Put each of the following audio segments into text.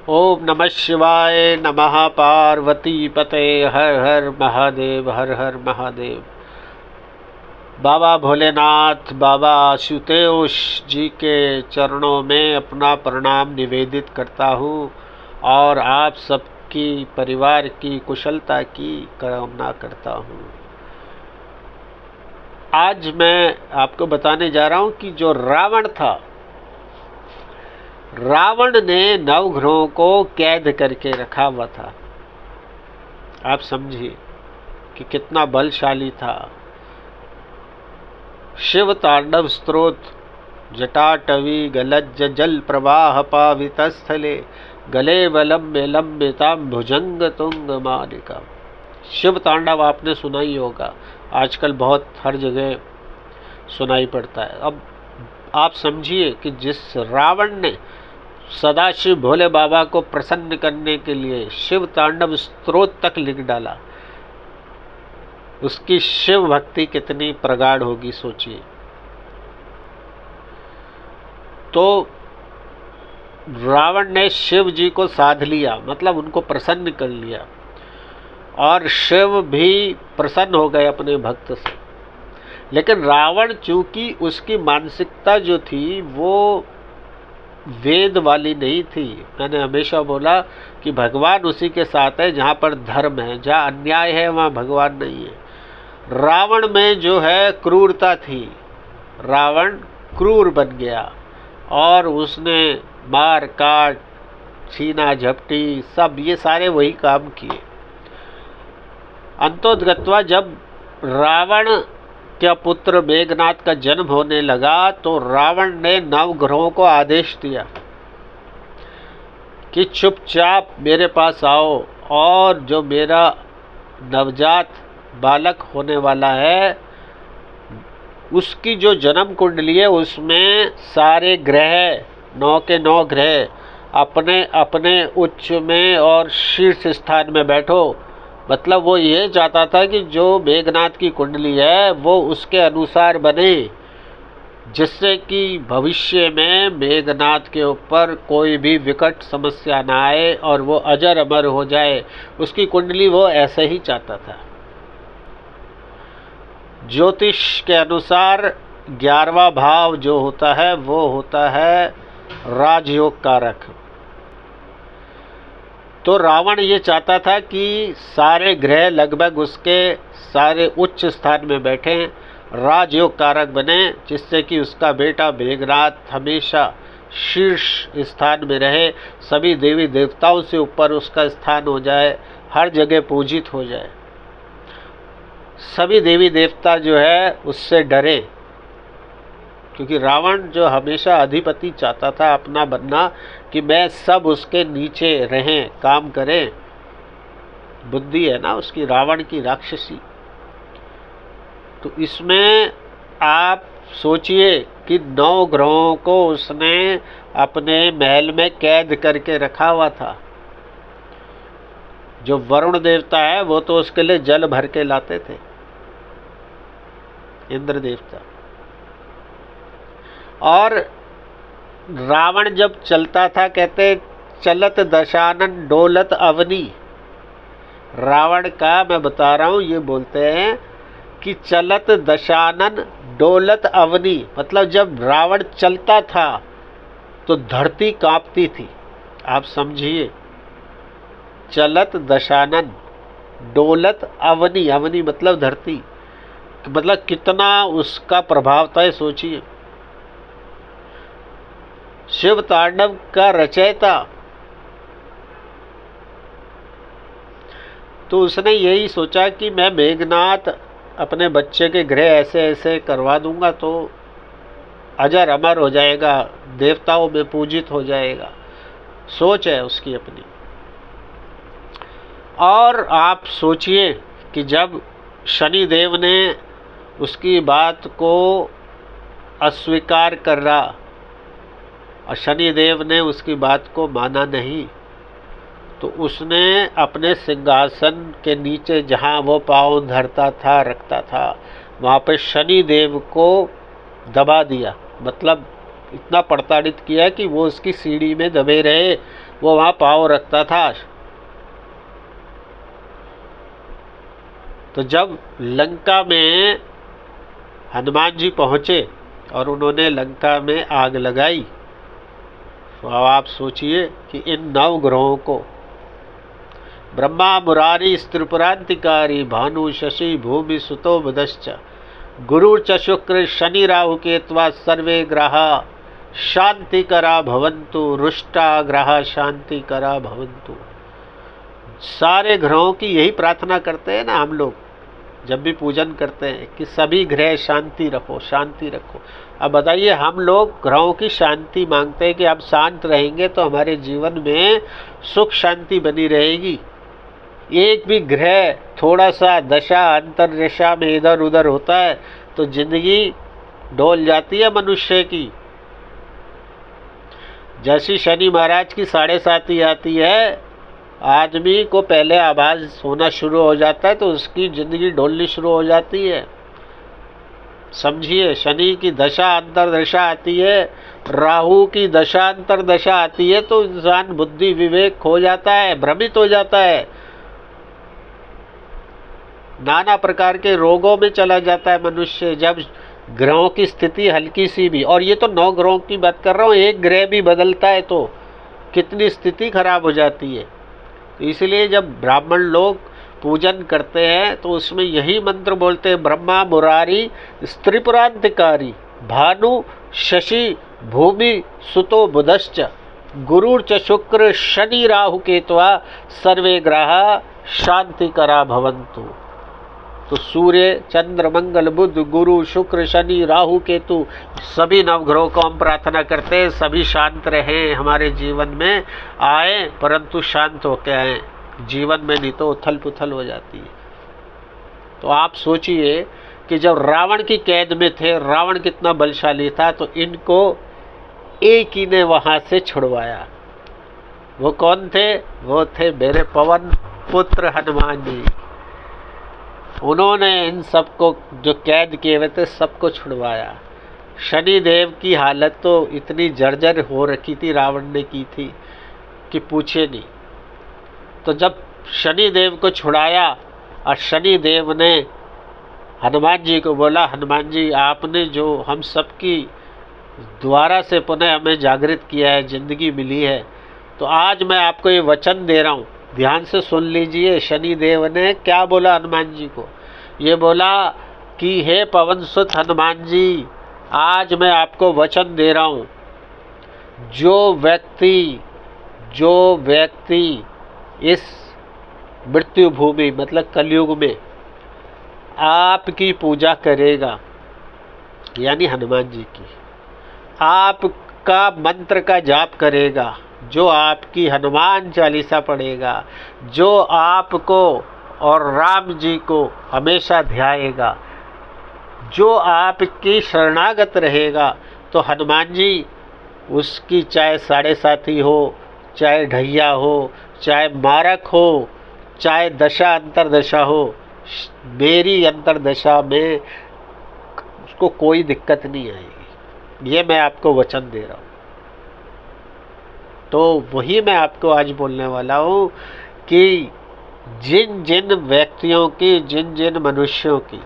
ओम नमः शिवाय नमः पार्वती पते हर हर महादेव हर हर महादेव। बाबा भोलेनाथ बाबा आशुतोष जी के चरणों में अपना प्रणाम निवेदित करता हूँ और आप सबकी परिवार की कुशलता की कामना करता हूँ। आज मैं आपको बताने जा रहा हूँ कि जो रावण था, रावण ने नवग्रहों को कैद करके रखा हुआ था। आप समझिए कि कितना बलशाली था। शिव तांडव स्तोत्र जटाटवी गलज्ज जल प्रवाह पावित स्थले गले वलम्बे लंबिताम भुजंग तुंग मालिका। शिव तांडव आपने सुना ही होगा, आजकल बहुत हर जगह सुनाई पड़ता है। अब आप समझिए कि जिस रावण ने सदाशिव भोले बाबा को प्रसन्न करने के लिए शिव तांडव स्तोत्र तक लिख डाला, उसकी शिव भक्ति कितनी प्रगाढ़ होगी सोचिए। तो रावण ने शिव जी को साध लिया, मतलब उनको प्रसन्न कर लिया, और शिव भी प्रसन्न हो गए अपने भक्त से। लेकिन रावण चूंकि उसकी मानसिकता जो थी वो वेद वाली नहीं थी। मैंने हमेशा बोला कि भगवान उसी के साथ है जहाँ पर धर्म है, जहाँ अन्याय है वहाँ भगवान नहीं है। रावण में जो है क्रूरता थी, रावण क्रूर बन गया और उसने मार काट छीना झपटी सब ये सारे वही काम किए। अंतोदगत्वा जब रावण का पुत्र मेघनाथ का जन्म होने लगा तो रावण ने नवग्रहों को आदेश दिया कि चुपचाप मेरे पास आओ और जो मेरा नवजात बालक होने वाला है उसकी जो जन्म कुंडली है उसमें सारे ग्रह 9 के 9 ग्रह अपने अपने उच्च में और शीर्ष स्थान में बैठो। मतलब वो ये चाहता था कि जो मेघनाथ की कुंडली है वो उसके अनुसार बने, जिससे कि भविष्य में मेघनाथ के ऊपर कोई भी विकट समस्या ना आए और वो अजर अमर हो जाए। उसकी कुंडली वो ऐसे ही चाहता था। ज्योतिष के अनुसार 11वां भाव जो होता है वो होता है राजयोग कारक। तो रावण ये चाहता था कि सारे ग्रह लगभग उसके सारे उच्च स्थान में बैठे, राजयोग कारक बने, जिससे कि उसका बेटा मेघनाथ हमेशा शीर्ष स्थान में रहे, सभी देवी देवताओं से ऊपर उसका स्थान हो जाए, हर जगह पूजित हो जाए, सभी देवी देवता जो है उससे डरे। क्योंकि रावण जो हमेशा अधिपति चाहता था अपना बनना, कि मैं सब उसके नीचे रहें, काम करें। बुद्धि है ना उसकी, रावण की राक्षसी। तो इसमें आप सोचिए कि 9 ग्रहों को उसने अपने महल में कैद करके रखा हुआ था। जो वरुण देवता है वो तो उसके लिए जल भर के लाते थे, इंद्र देवता। और रावण जब चलता था, कहते चलत दशानन डोलत अवनी। रावण का मैं बता रहा हूं, ये बोलते हैं कि चलत दशानन डोलत अवनी, मतलब जब रावण चलता था तो धरती कांपती थी। आप समझिए, चलत दशानन डोलत अवनी, अवनी मतलब धरती, मतलब कितना उसका प्रभाव था सोचिए। शिव तांडव का रचयिता, तो उसने यही सोचा कि मैं मेघनाथ अपने बच्चे के ग्रह ऐसे ऐसे करवा दूंगा तो अजर अमर हो जाएगा, देवताओं में पूजित हो जाएगा। सोच है उसकी अपनी। और आप सोचिए कि जब शनिदेव ने उसकी बात को अस्वीकार कर रहा और शनिदेव ने उसकी बात को माना नहीं, तो उसने अपने सिंहासन के नीचे जहाँ वो पाँव धरता था, रखता था, वहाँ पे शनिदेव को दबा दिया। मतलब इतना प्रताड़ित किया कि वो उसकी सीढ़ी में दबे रहे वो वहाँ पाँव रखता था। तो जब लंका में हनुमान जी पहुँचे और उन्होंने लंका में आग लगाई, तो अब आप सोचिए कि इन 9 ग्रहों को ब्रह्मा मुरारी त्रिपुरांतिकारी भानु शशि भूमि सुतो बुधश्च गुरु च शुक्र शनि राहु केत्वा सर्वे ग्रह शांतिकरा भवन्तु रुष्टा ग्रह शांतिकरा भवन्तु। सारे ग्रहों की यही प्रार्थना करते हैं ना हम लोग जब भी पूजन करते हैं कि सभी ग्रह शांति रखो, शांति रखो। अब बताइए, हम लोग ग्रहों की शांति मांगते हैं कि आप शांत रहेंगे तो हमारे जीवन में सुख शांति बनी रहेगी। एक भी ग्रह थोड़ा सा दशा अंतर्दशा में इधर उधर होता है तो जिंदगी डोल जाती है मनुष्य की। जैसी शनि महाराज की 7.5 आती है, आदमी को पहले आवाज होना शुरू हो जाता है तो उसकी जिंदगी डोलनी शुरू हो जाती है। समझिए, शनि की दशा अंतर्दशा आती है, राहु की दशा अंतर्दशा आती है तो इंसान बुद्धि विवेक खो जाता है, भ्रमित हो जाता है, नाना प्रकार के रोगों में चला जाता है मनुष्य। जब ग्रहों की स्थिति हल्की सी भी, और ये तो 9 ग्रहों की बात कर रहा हूँ, एक ग्रह भी बदलता है तो कितनी स्थिति खराब हो जाती है। तो इसलिए जब ब्राह्मण लोग पूजन करते हैं तो उसमें यही मंत्र बोलते हैं, ब्रह्मा मुरारी त्रिपुरांतिकारी भानु शशि भूमि सुतो बुधश्च गुरुर च शुक्र शनि राहु केत्वा सर्वे ग्रह शांतिकरा भवन्तु। तो सूर्य चंद्र मंगल बुध गुरु शुक्र शनि राहु केतु सभी नवग्रहों को हम प्रार्थना करते हैं सभी शांत रहें, हमारे जीवन में आए, परंतु शांत होकर आए, जीवन में नहीं तो उथल पुथल हो जाती है। तो आप सोचिए कि जब रावण की कैद में थे, रावण कितना बलशाली था, तो इनको एक ही ने वहां से छुड़वाया। वो कौन थे? वो थे मेरे पवन पुत्र हनुमान जी। उन्होंने इन सबको जो कैद किए हुए थे सबको छुड़वाया। शनि देव की हालत तो इतनी जर्जर हो रखी थी, रावण ने की थी कि पूछे नहीं। तो जब शनि देव को छुड़ाया और शनि देव ने हनुमान जी को बोला, हनुमान जी आपने जो हम सबकी द्वारा से पुनः हमें जागृत किया है, जिंदगी मिली है, तो आज मैं आपको ये वचन दे रहा हूँ, ध्यान से सुन लीजिए। शनि देव ने क्या बोला हनुमान जी को? ये बोला कि हे पवन सुत हनुमान जी, आज मैं आपको वचन दे रहा हूँ, जो व्यक्ति इस मृत्यु भूमि मतलब कलयुग में आपकी पूजा करेगा, यानी हनुमान जी की, आपका मंत्र का जाप करेगा, जो आपकी हनुमान चालीसा पढ़ेगा, जो आपको और राम जी को हमेशा ध्याएगा, जो आपकी शरणागत रहेगा, तो हनुमान जी उसकी चाहे 7.5 हो, चाहे ढैया हो, चाहे मारक हो, चाहे दशा अंतरदशा हो, मेरी अंतरदशा में उसको कोई दिक्कत नहीं आएगी। ये मैं आपको वचन दे रहा हूँ। तो वही मैं आपको आज बोलने वाला हूँ कि जिन जिन व्यक्तियों की, जिन जिन मनुष्यों की,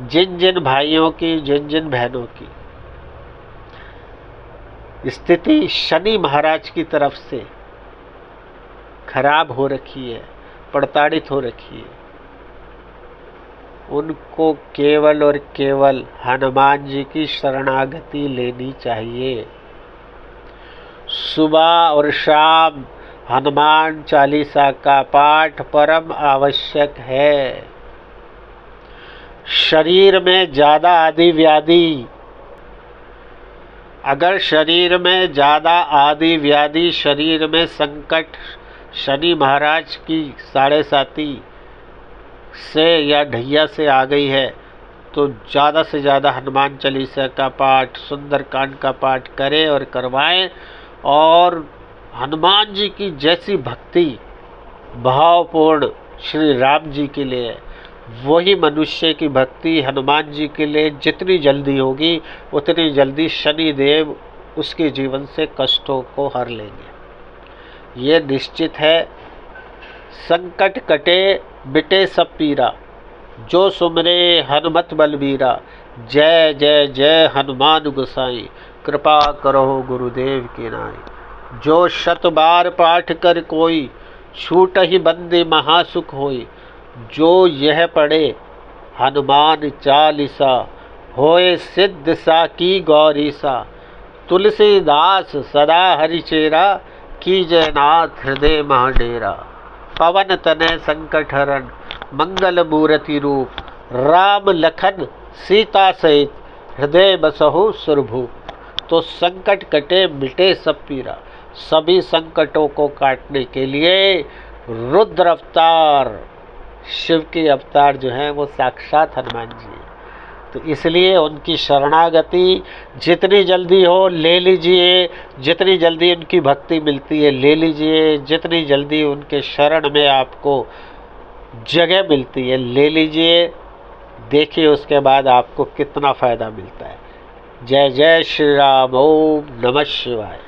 जिन जिन भाइयों की, जिन जिन बहनों की स्थिति शनि महाराज की तरफ से खराब हो रखी है, प्रताड़ित हो रखी है, उनको केवल और केवल हनुमान जी की शरणागति लेनी चाहिए। सुबह और शाम हनुमान चालीसा का पाठ परम आवश्यक है। शरीर में ज़्यादा आदि व्याधि, अगर शरीर में ज़्यादा आदि व्याधि, शरीर में संकट शनि महाराज की 7.5 से या ढैया से आ गई है, तो ज़्यादा से ज़्यादा हनुमान चालीसा का पाठ, सुंदरकांड का पाठ करें और करवाएं। और हनुमान जी की जैसी भक्ति भावपूर्ण श्री राम जी के लिए, वही मनुष्य की भक्ति हनुमान जी के लिए जितनी जल्दी होगी, उतनी जल्दी शनि देव उसके जीवन से कष्टों को हर लेंगे। ये निश्चित है। संकट कटे मिटे सब पीरा, जो सुमरे हनुमत बलबीरा। जय जय जय हनुमान गोसाई, कृपा करो गुरुदेव की नाई। जो शत बार पाठ कर कोई, छूट ही बंदे महासुख होई। जो यह पढ़े हनुमान चालीसा, होए सिद्ध सा की गौरीसा। तुलसीदास सदा हरिचेरा, कीजय नाथ हृदय महाडेरा। पवन तनय संकट हरण, मंगल मूर्ति रूप। राम लखन सीता सहित, हृदय बसहु सुरभूप। तो संकट कटे मिटे सब पीरा, सभी संकटों को काटने के लिए रुद्र अवतार, शिव के अवतार जो हैं वो साक्षात हनुमान जी हैं। तो इसलिए उनकी शरणागति जितनी जल्दी हो ले लीजिए, जितनी जल्दी उनकी भक्ति मिलती है ले लीजिए, जितनी जल्दी उनके शरण में आपको जगह मिलती है ले लीजिए। देखिए उसके बाद आपको कितना फ़ायदा मिलता है। जय जय श्री राम। ओम नमः शिवाय।